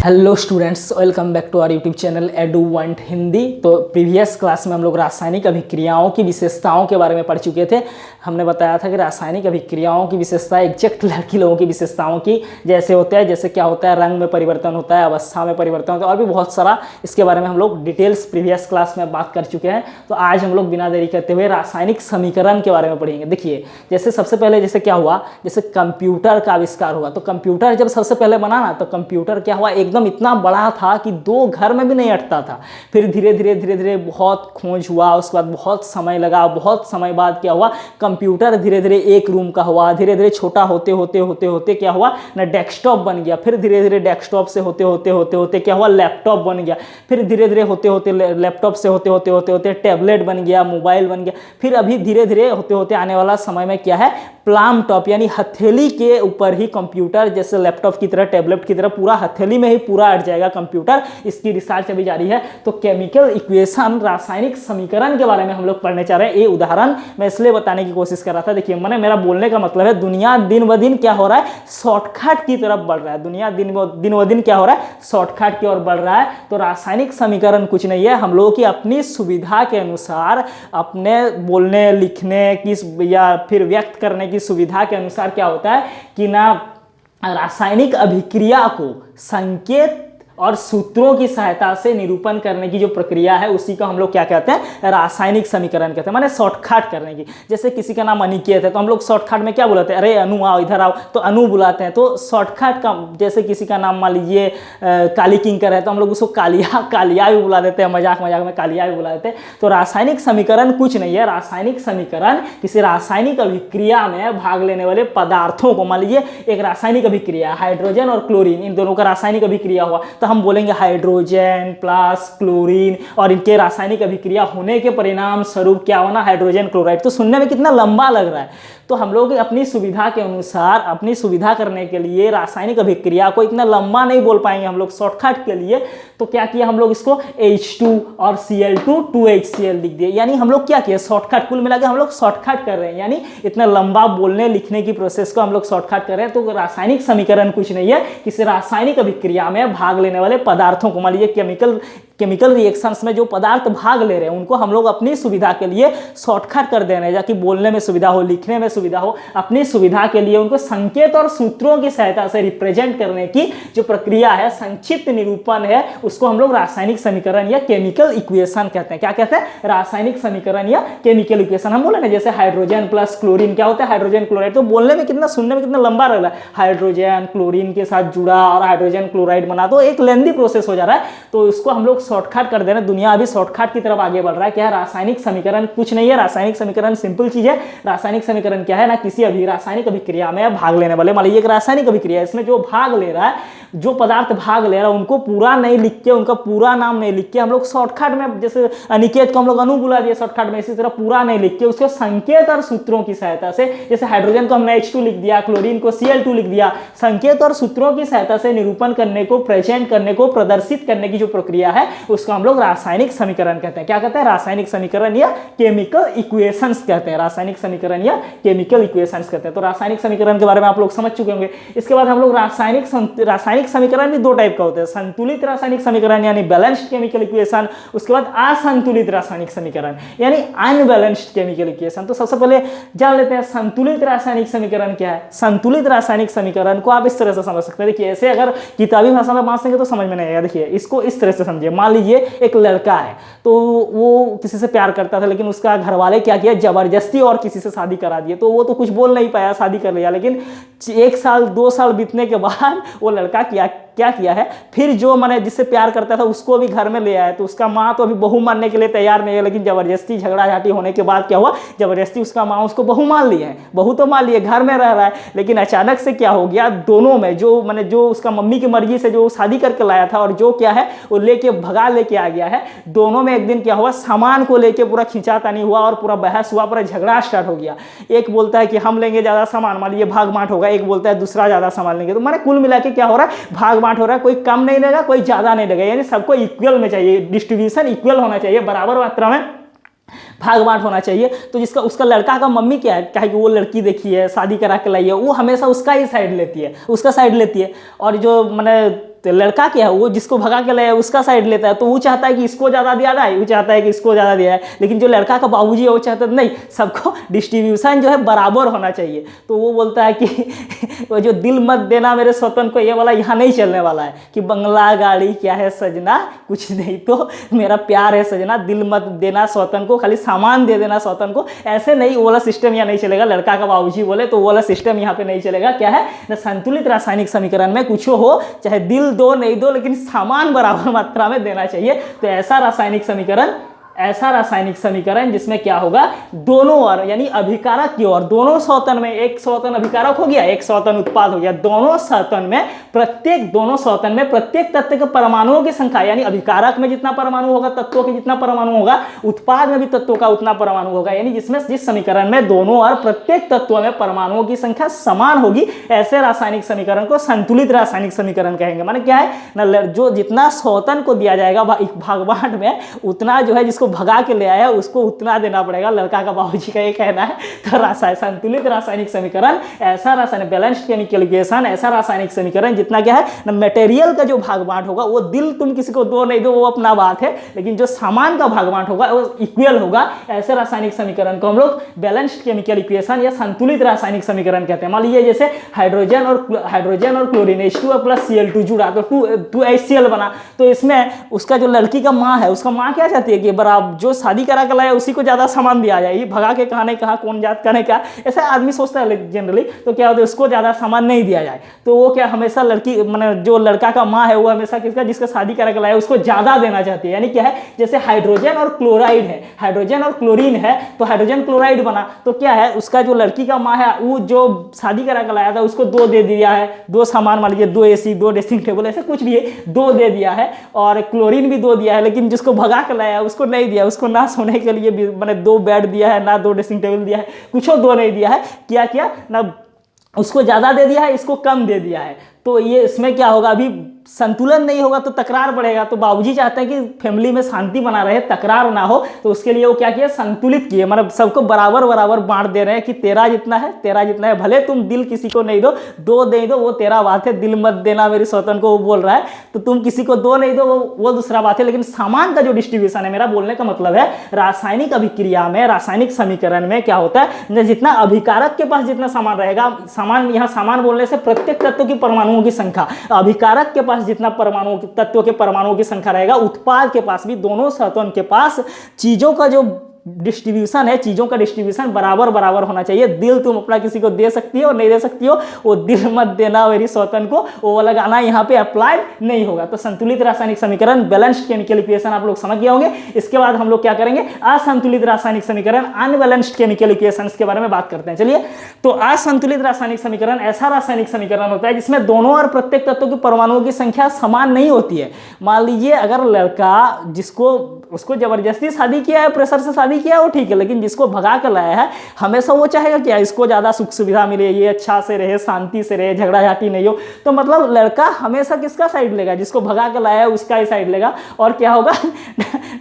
Hello students, welcome back to our YouTube channel Eduvant Hindi. तो previous class में हम लोग रासायनिक अभिक्रियाओं की विशेषताओं के बारे में पढ़ चुके थे। हमने बताया था कि रासायनिक अभिक्रियाओं की विशेषता एग्जैक्ट लड़की लोगों की विशेषताओं की जैसे होता है, जैसे क्या होता है, रंग में परिवर्तन होता है, अवस्था में परिवर्तन होता है और भी बहुत सारा इसके बारे में हम लोग डिटेल्स प्रीवियस क्लास में बात कर चुके हैं। तो आज हम लोग बिना देरी करते हुए रासायनिक समीकरण के बारे में पढ़ेंगे। देखिए, जैसे सबसे पहले जैसे क्या हुआ, जैसे कंप्यूटर का आविष्कार हुआ। तो कंप्यूटर जब सबसे पहले बना ना, तो कंप्यूटर क्या हुआ, एकदम इतना बड़ा था कि दो घर में भी नहीं अटता था। फिर धीरे धीरे बहुत खोज हुआ, उसके बाद बहुत समय लगा, बहुत समय बाद क्या हुआ, कंप्यूटर धीरे धीरे एक रूम का हुआ। धीरे धीरे छोटा होते होते क्या हुआ ना, डेस्कटॉप बन गया। फिर धीरे धीरे डेस्कटॉप से होते क्या हुआ, लैपटॉप बन गया। फिर धीरे धीरे होते लैपटॉप से होते टैबलेट बन गया, मोबाइल बन गया। फिर अभी धीरे धीरे होते आने वाला समय में क्या है, प्लाम टॉप यानी हथेली के ऊपर ही कंप्यूटर, जैसे लैपटॉप की तरह, टैबलेट की तरह पूरा हथेली में ही पूरा अट जाएगा कंप्यूटर। इसकी रिसर्च अभी जारी है। तो केमिकल इक्वेशन, रासायनिक समीकरण के बारे में हम लोग पढ़ने चाह रहे हैं। ये उदाहरण मैं इसलिए बताने की कोशिश कर रहा था। देखिए, मैंने मेरा बोलने का मतलब है, दुनिया दिन ब दिन क्या हो रहा है, शॉर्टकट की तरफ बढ़ रहा है। दुनिया दिन ब दिन क्या हो रहा है, शॉर्टकट की ओर बढ़ रहा है। तो रासायनिक समीकरण कुछ नहीं है, हम लोगों की अपनी सुविधा के अनुसार, अपने बोलने लिखने की या फिर व्यक्त करने की सुविधा के अनुसार क्या होता है कि ना, रासायनिक अभिक्रिया को संकेत और सूत्रों की सहायता से निरूपण करने की जो प्रक्रिया है, उसी को हम लोग क्या कहते हैं, रासायनिक समीकरण कहते हैं। माने शॉर्टकट करने की। जैसे किसी का नाम अनिकेत है, तो हम लोग शॉर्टकट में क्या बुलाते हैं, अरे अनु आओ, इधर आओ, तो अनु बुलाते हैं। तो शॉर्टकट का, जैसे किसी का नाम मान लीजिए काली किंकर है, तो हम लोग उसको कालिया भी बुला देते हैं, मजाक में कालिया भी बुला देते हैं। तो रासायनिक समीकरण कुछ नहीं है। रासायनिक समीकरण किसी रासायनिक अभिक्रिया में भाग लेने वाले पदार्थों को, मान लीजिए एक रासायनिक अभिक्रिया, हाइड्रोजन और क्लोरीन, इन दोनों का रासायनिक अभिक्रिया हुआ, तो हम बोलेंगे हाइड्रोजन प्लस क्लोरीन, और इनके रासायनिक अभिक्रिया होने के परिणाम स्वरूप क्या होना, हाइड्रोजन क्लोराइड। तो सुनने में कितना लंबा लग रहा है। तो हम लोग अपनी सुविधा के अनुसार, अपनी सुविधा करने के लिए रासायनिक अभिक्रिया को इतना लंबा नहीं बोल पाएंगे हम लोग शॉर्टकट के लिए। तो क्या किया हम लोग, इसको H2 और Cl2 2HCl लिख दिए। यानी हम लोग क्या किया, शॉर्टकट, कुल मिला के हम लोग शॉर्टकट कर रहे हैं। यानी इतना लंबा बोलने लिखने की प्रोसेस को हम लोग शॉर्टकट कर रहे हैं। तो रासायनिक समीकरण कुछ नहीं है, किसी रासायनिक अभिक्रिया में भाग लेने वाले पदार्थों को, मान लीजिए केमिकल रिएक्शंस में जो पदार्थ भाग ले रहे हैं, उनको हम लोग अपनी सुविधा के लिए शॉर्टकट कर दे रहे हैं, ताकि बोलने में सुविधा हो, लिखने में सुविधा हो। अपनी सुविधा के लिए उनको संकेत और सूत्रों की सहायता से रिप्रेजेंट करने की जो प्रक्रिया है, संक्षिप्त निरूपण है, उसको हम लोग रासायनिक समीकरण या केमिकल इक्वेशन कहते हैं। क्या कहते हैं, रासायनिक समीकरण या केमिकल इक्वेशन। हम बोले ना, जैसे हाइड्रोजन प्लस क्लोरीन क्या होता है, हाइड्रोजन क्लोराइड। तो बोलने में कितना, सुनने में कितना लंबा लग रहा है, हाइड्रोजन क्लोरीन के साथ जुड़ा और हाइड्रोजन क्लोराइड बना, तो एक लेंदी प्रोसेस हो जा रहा है। तो उसको हम लोग शॉर्टकट कर देना। दुनिया अभी शॉर्टकट की तरफ आगे बढ़ रहा है। क्या है, रासायनिक समीकरण कुछ नहीं है। रासायनिक समीकरण सिंपल चीज है। रासायनिक समीकरण क्या है ना, किसी रासायनिक अभिक्रिया में भाग लेने वाले, मान लीजिए एक रासायनिक अभिक्रिया है, इसमें जो भाग ले रहा है, जो पदार्थ भाग ले रहा है, उनको पूरा नहीं लिख के, उनका पूरा नाम नहीं लिख के हम लोग शॉर्टकट में, जैसे अनिकेत को हम लोग अनु बुला दिया शॉर्टकट में, इसी तरह पूरा नहीं लिख के उसको संकेत और सूत्रों की सहायता से, जैसे हाइड्रोजन को हमने H2 लिख दिया, क्लोरीन को Cl2 लिख दिया, संकेत और सूत्रों की सहायता से निरूपण करने को, प्रेजेंट करने को, प्रदर्शित करने की जो प्रक्रिया है, उसको हम लोग रासायनिक समीकरण कहते हैं। क्या कहते हैं, रासायनिक समीकरण या केमिकल इक्वेशंस कहते हैं। रासायनिक समीकरण या केमिकल इक्वेशंस कहते हैं। तो रासायनिक समीकरण के बारे में आप लोग समझ चुके होंगे। इसके बाद हम लोग रासायनिक समीकरण भी दो टाइप का होता है, संतुलित रासायनिक समीकरण यानी बैलेंस्ड केमिकल इक्वेशन, उसके बाद असंतुलित रासायनिक समीकरण यानी अनबैलेंस्ड केमिकल इक्वेशन। तो सबसे पहले जान लेते हैं संतुलित रासायनिक समीकरण क्या है। संतुलित रासायनिक समीकरण को आप इस तरह से समझ सकते हैं। देखिए, ऐसे अगर किताबी भाषा में बांटेंगे तो समझ में नहीं आएगा। देखिए, इसको इस तरह से समझिए। मान लीजिए एक लड़का है, तो वो किसी से प्यार करता था, लेकिन उसका घर वाले क्या किया, जबरदस्ती और किसी से शादी करा दिए। तो वो तो कुछ बोल नहीं पाया, शादी कर लिया। लेकिन 1 साल 2 साल बीतने के बाद वो लड़का क्या किया है, फिर जो मैंने जिससे प्यार करता था उसको भी घर में ले आया। तो उसका माँ तो अभी बहू मानने के लिए तैयार नहीं है, लेकिन जबरदस्ती झगड़ा झाटी होने के बाद क्या हुआ, जबरदस्ती उसका माँ उसको बहू मान लिया है। बहू तो मान लिए, घर में रह रहा है, लेकिन अचानक से क्या हो गया, दोनों में जो उसका मम्मी की मर्जी से जो शादी करके लाया था और जो क्या है वो लेके आ गया है, दोनों में एक दिन क्या हुआ, सामान को लेके पूरा खींचातानी हुआ और पूरा बहस हुआ, पूरा झगड़ा स्टार्ट हो गया। एक बोलता है कि हम लेंगे ज्यादा सामान, मान लीजिए भाग बांट होगा, एक बोलता है दूसरा ज्यादा सामान लेंगे। तो माने कुल मिला के क्या हो रहा है, भाग बांट हो रहा है, कोई कम नहीं लेगा, कोई ज्यादा नहीं लेगा। यानी सबको इक्वल में चाहिए, डिस्ट्रीब्यूशन इक्वल होना चाहिए, बराबर मात्रा में भाग बांट होना चाहिए। तो जिसका उसका लड़का का मम्मी क्या है, कहे कि वो लड़की देखी है, शादी करा के लाई है, वो हमेशा उसका ही साइड लेती है, उसका साइड लेती है। और जो मैंने तो लड़का क्या है, वो जिसको भगा के लाया उसका साइड लेता है, तो वो चाहता है कि इसको ज़्यादा दिया जाए, वो चाहता है कि इसको ज़्यादा दिया है। लेकिन जो लड़का का बाबूजी है वो चाहता है नहीं, सबको डिस्ट्रीब्यूशन जो है बराबर होना चाहिए। तो वो बोलता है कि वो जो दिल मत देना मेरे स्वतन को, ये वाला यहाँ नहीं चलने वाला है कि बंगला गाड़ी क्या है सजना, कुछ नहीं तो मेरा प्यार है सजना, दिल मत देना स्वतन को, खाली सामान दे देना स्वतन को, ऐसे नहीं, वो वाला सिस्टम यहाँ नहीं चलेगा। लड़का का बाबूजी बोले तो वो वाला सिस्टम यहाँ पे नहीं चलेगा। क्या है ना, संतुलित रासायनिक समीकरण में कुछ हो, चाहे दिल दो नहीं दो, लेकिन सामान बराबर मात्रा में देना चाहिए। तो ऐसा रासायनिक समीकरण जिसमें क्या होगा, दोनों ओर यानी अभिकारक की ओर, दोनों सौतन में, एक सौतन अभिकारक हो गया, एक सौतन उत्पाद हो गया, दोनों सौतन में प्रत्येक तत्व के परमाणुओं की संख्या, यानी अभिकारक में जितना परमाणु होगा, तत्वों के जितना परमाणु होगा, उत्पाद में भी तत्वों का उतना परमाणु होगा। यानी जिस समीकरण में दोनों और प्रत्येक तत्वों में परमाणुओं की संख्या समान होगी, ऐसे रासायनिक समीकरण को संतुलित रासायनिक समीकरण कहेंगे। माने क्या है ना, जो जितना सौतन को दिया जाएगा भाग में, उतना जो है जिसको भगा के ले आया उसको उतना देना पड़ेगा, लड़का का बाबूजी का ये कहना है। तो संतुलित रासायनिक समीकरण ऐसा रासायनिक बैलेंस्ड केमिकल इक्वेशन, ऐसा रासायनिक समीकरण जितना क्या है ना, मटेरियल का जो भाग बांट होगा, वो दिल तुम किसी को दो नहीं दो वो अपना बात है, लेकिन जो सामान का भाग बांट होगा वो इक्वल होगा। ऐसे रासायनिक समीकरण को हम लोग बैलेंस्ड केमिकल इक्वेशन या संतुलित रासायनिक समीकरण कहते हैं। मान लीजिए जैसे हाइड्रोजन और क्लोरीन H2O प्लस Cl2 जुड़ा तो 2HCl बना, तो इसमें उसका जो लड़की का माँ है, उसका माँ क्या चाहती है कि बराबर जो शादी करा के लाया उसी को ज्यादा सामान दिया जाए, भगा के कहा नहीं कहा, कौन जात का नहीं कहा, ऐसा आदमी सोचता है जनरली। तो क्या होता है, उसको ज्यादा सामान नहीं दिया जाए, तो वो क्या हमेशा लड़की माने जो लड़का का माँ है वो हमेशा जिसका शादी करा के लाया उसको ज्यादा देना चाहती है। यानी क्या है, जैसे हाइड्रोजन और क्लोराइड है, हाइड्रोजन और क्लोरीन है, तो हाइड्रोजन क्लोराइड बना, तो क्या है उसका जो लड़की का माँ है वो जो शादी करा के लाया था उसको 2 दे दिया है, 2 सामान मान लीजिए 2 AC 2 ड्रेसिंग टेबल ऐसे कुछ भी है 2 दे दिया है, और क्लोरीन भी 2 दिया है, लेकिन जिसको भगा के लाया उसको नहीं दिया, उसको ना सोने के लिए भी मैंने 2 बेड दिया है, ना 2 ड्रेसिंग टेबल दिया है, कुछ 2 नहीं दिया है, क्या किया ना, उसको ज्यादा दे दिया है, इसको कम दे दिया है। तो ये इसमें क्या होगा, अभी संतुलन नहीं होगा तो तकरार बढ़ेगा। तो बाबूजी चाहते हैं कि फैमिली में शांति बना रहे, तकरार ना हो, तो उसके लिए वो क्या किया, संतुलित किए, मतलब सबको बराबर बराबर बांट दे रहे हैं कि तेरा जितना है, भले तुम दिल किसी को नहीं दो दे दो, वो तेरा बात है, दिल मत देना मेरी स्वतन को वो बोल रहा है, तो तुम किसी को 2 नहीं दो वो दूसरा बात है, लेकिन सामान का जो डिस्ट्रीब्यूशन है, मेरा बोलने का मतलब है रासायनिक अभिक्रिया में, रासायनिक समीकरण में क्या होता है, जितना अभिकारक के पास जितना सामान रहेगा, सामान यहाँ सामान बोलने से प्रत्येक तत्व की परमाणुओं की संख्या, अभिकारक के पास जितना परमाणुओं तत्वों के परमाणुओं की संख्या रहेगा, उत्पाद के पास भी, दोनों सतहों के पास चीजों का जो डिस्ट्रीब्यूशन है, चीजों का डिस्ट्रीब्यूशन बराबर बराबर होना चाहिए। दिल तुम अपना किसी को दे सकती हो और नहीं दे सकती हो, वो दिल मत देना मेरी स्वतन को, वो वाला गाना यहाँ पे अप्लाइड नहीं होगा। तो संतुलित रासायनिक समीकरण बैलेंस्ड केमिकल इक्वेशन आप लोग समझ गए होंगे। इसके बाद हम लोग क्या करेंगे, असंतुलित रासायनिक समीकरण अनबैलेंस्ड केमिकल इक्वेशंस के बारे में बात करते हैं। चलिए, तो असंतुलित रासायनिक समीकरण ऐसा रासायनिक समीकरण होता है जिसमें दोनों और प्रत्येक तत्वों की परमाणुओं की संख्या समान नहीं होती है। मान लीजिए अगर लड़का उसको जबरदस्ती शादी किया है, प्रेशर से शादी किया है, वो ठीक है, लेकिन जिसको भगा कर लाया है हमेशा वो चाहेगा क्या, इसको ज्यादा सुख सुविधा मिले, ये अच्छा से रहे, शांति से रहे, झगड़ा झाटी नहीं हो। तो मतलब लड़का हमेशा किसका साइड लेगा, जिसको भगा कर लाया है उसका ही साइड लेगा। और क्या होगा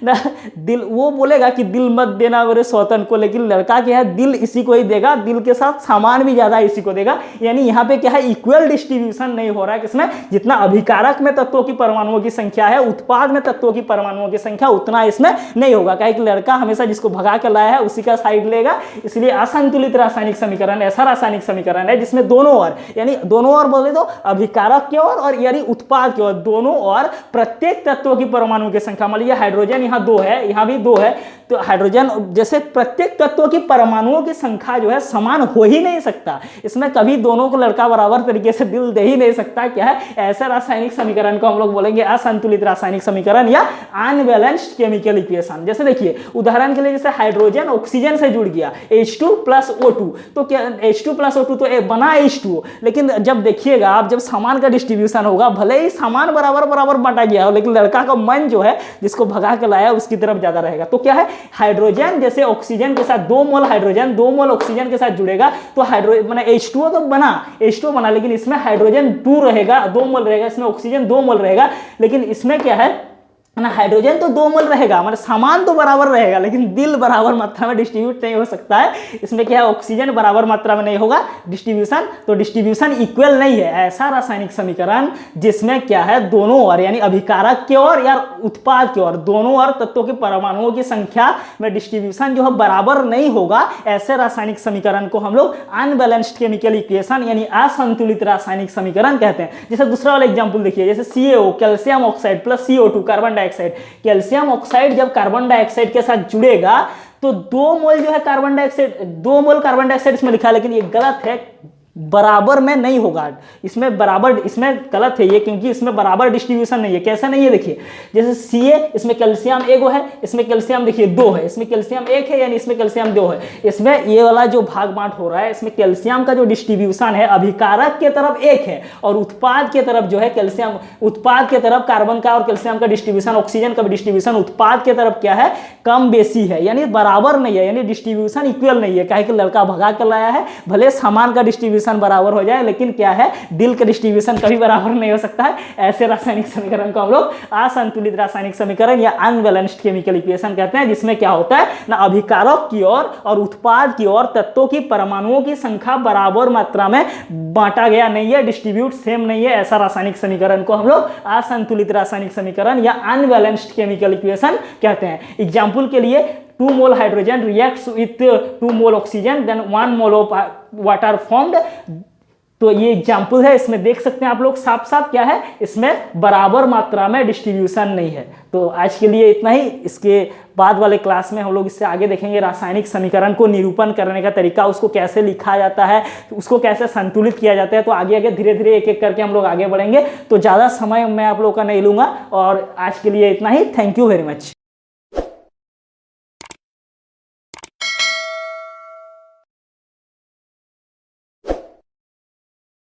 दिल, वो बोलेगा कि दिल मत देना मेरे स्वतन को, लेकिन लड़का क्या है, दिल इसी को ही देगा, दिल के साथ सामान भी ज्यादा इसी को देगा। यानी यहाँ पे क्या है, इक्वल डिस्ट्रीब्यूशन नहीं हो रहा है, किसमें, जितना अभिकारक में तत्वों की परमाणुओं की संख्या है, उत्पाद में तत्वों की परमाणुओं की संख्या उतना इसमें नहीं होगा। क्या कि लड़का हमेशा जिसको भगा कर लाया है उसी का साइड लेगा। इसलिए असंतुलित रासायनिक समीकरण ऐसा रासायनिक समीकरण है जिसमें दोनों ओर, यानी दोनों ओर बोले तो अभिकारक की ओर और यानी उत्पाद की ओर, दोनों ओर प्रत्येक तत्वों की परमाणु की संख्या, मान लीजिए हाइड्रोजन यहाँ 2 है, यहाँ भी 2 है, तो हाइड्रोजन जैसे प्रत्येक तत्वों की परमाणुओं की संख्या जो है समान हो ही नहीं सकता, इसमें कभी दोनों को लड़का बराबर तरीके से दिल दे ही नहीं सकता। क्या है, ऐसे रासायनिक समीकरण को हम लोग बोलेंगे असंतुलित रासायनिक समीकरण या अनबैलेंस्ड केमिकल इक्वेशन। जैसे देखिए उदाहरण के लिए, जैसे हाइड्रोजन ऑक्सीजन से जुड़ गया H2 प्लस O2, तो क्या H2 प्लस O2 तो बना H2O, लेकिन जब देखिएगा आप, जब सामान का डिस्ट्रीब्यूशन होगा, भले ही सामान बराबर बराबर बांटा गया हो, लेकिन लड़का का मन जो है जिसको भगा के लाया उसकी तरफ ज्यादा रहेगा। तो क्या है, हाइड्रोजन जैसे ऑक्सीजन के साथ 2 मोल हाइड्रोजन 2 मोल ऑक्सीजन के साथ जुड़ेगा, तो माने H2O तो H2O बना, लेकिन इसमें हाइड्रोजन 2 रहेगा, 2 मोल रहेगा, इसमें ऑक्सीजन 2 मोल रहेगा, लेकिन इसमें क्या है, है ना। हाइड्रोजन तो 2 मोल रहेगा, हमारे सामान तो बराबर रहेगा, लेकिन दिल बराबर मात्रा में डिस्ट्रीब्यूट नहीं हो सकता है। इसमें क्या है, ऑक्सीजन बराबर मात्रा में नहीं होगा डिस्ट्रीब्यूशन, तो डिस्ट्रीब्यूशन इक्वल नहीं है। ऐसा रासायनिक समीकरण जिसमें क्या है, दोनों ओर यानी अभिकारक की ओर या उत्पाद की ओर, दोनों ओर तत्वों के परमाणुओं की संख्या में डिस्ट्रीब्यूशन जो है बराबर नहीं होगा, ऐसे रासायनिक समीकरण को हम लोग अनबैलेंस्ड केमिकल इक्वेशन यानी असंतुलित रासायनिक समीकरण कहते हैं। जैसे दूसरा वाला एग्जांपल देखिए, जैसे CaO calcium oxide plus CO2 carbon dioxide. Calcium oxide जब कार्बन डाइऑक्साइड के साथ जुड़ेगा तो 2 मोल जो है carbon dioxide, 2 mole carbon dioxide इसमें लिखा है, लेकिन ये गलत है, बराबर में नहीं होगा। इसमें बराबर, इसमें गलत है ये, क्योंकि इसमें बराबर डिस्ट्रीब्यूशन नहीं है। कैसा नहीं है, देखिए जैसे Ca, इसमें कैल्शियम 1 है, इसमें कैल्शियम देखिए 2 है, इसमें कैल्शियम 1 है यानी इसमें कैल्शियम 2 है। इसमें ये वाला जो भाग बांट हो रहा है, इसमें कैल्शियम का जो डिस्ट्रीब्यूशन है अभिकारक के तरफ 1 है, और उत्पाद के तरफ जो है कैल्शियम, उत्पाद के तरफ कार्बन का और कैल्शियम का डिस्ट्रीब्यूशन, ऑक्सीजन का डिस्ट्रीब्यूशन उत्पाद के तरफ क्या है, कम बेसी है, यानी बराबर नहीं है, यानी डिस्ट्रीब्यूशन इक्वल नहीं है। काहे कि लड़का भगा कर लाया है, भले सामान का डिस्ट्रीब्यूशन बराबर हो जाए, लेकिन क्या है, दिल का डिस्ट्रीब्यूशन कभी बराबर नहीं हो सकता है। ऐसे रासायनिक समीकरण को हम लोग असंतुलित रासायनिक समीकरण या अनबैलेंस्ड केमिकल इक्वेशन कहते हैं, जिसमें क्या होता है ना, अभिकारक की ओर और उत्पाद की ओर तत्वों की परमाणुओं की संख्या बराबर मात्रा में बांटा गया नहीं है, डिस्ट्रीब्यूट सेम नहीं है। ऐसा रासायनिक समीकरण को हम लोग असंतुलित रासायनिक समीकरण या अनबैलेंस्ड केमिकल इक्वेशन कहते हैं। एग्जाम्पल के लिए 2 mole hydrogen reacts with 2 mole oxygen, then 1 mole of water formed. तो ये एग्जाम्पल है, इसमें देख सकते हैं आप लोग साफ साफ क्या है, इसमें बराबर मात्रा में डिस्ट्रीब्यूशन नहीं है। तो आज के लिए इतना ही। इसके बाद वाले क्लास में हम लोग इससे आगे देखेंगे रासायनिक समीकरण को निरूपण करने का तरीका, उसको कैसे लिखा जाता है, उसको कैसे संतुलित किया जाता है। तो आगे आगे धीरे धीरे एक एक करके हम लोग आगे बढ़ेंगे। तो ज़्यादा समय मैं आप लोगों का नहीं लूँगा, और आज के लिए इतना ही। Thank you very much.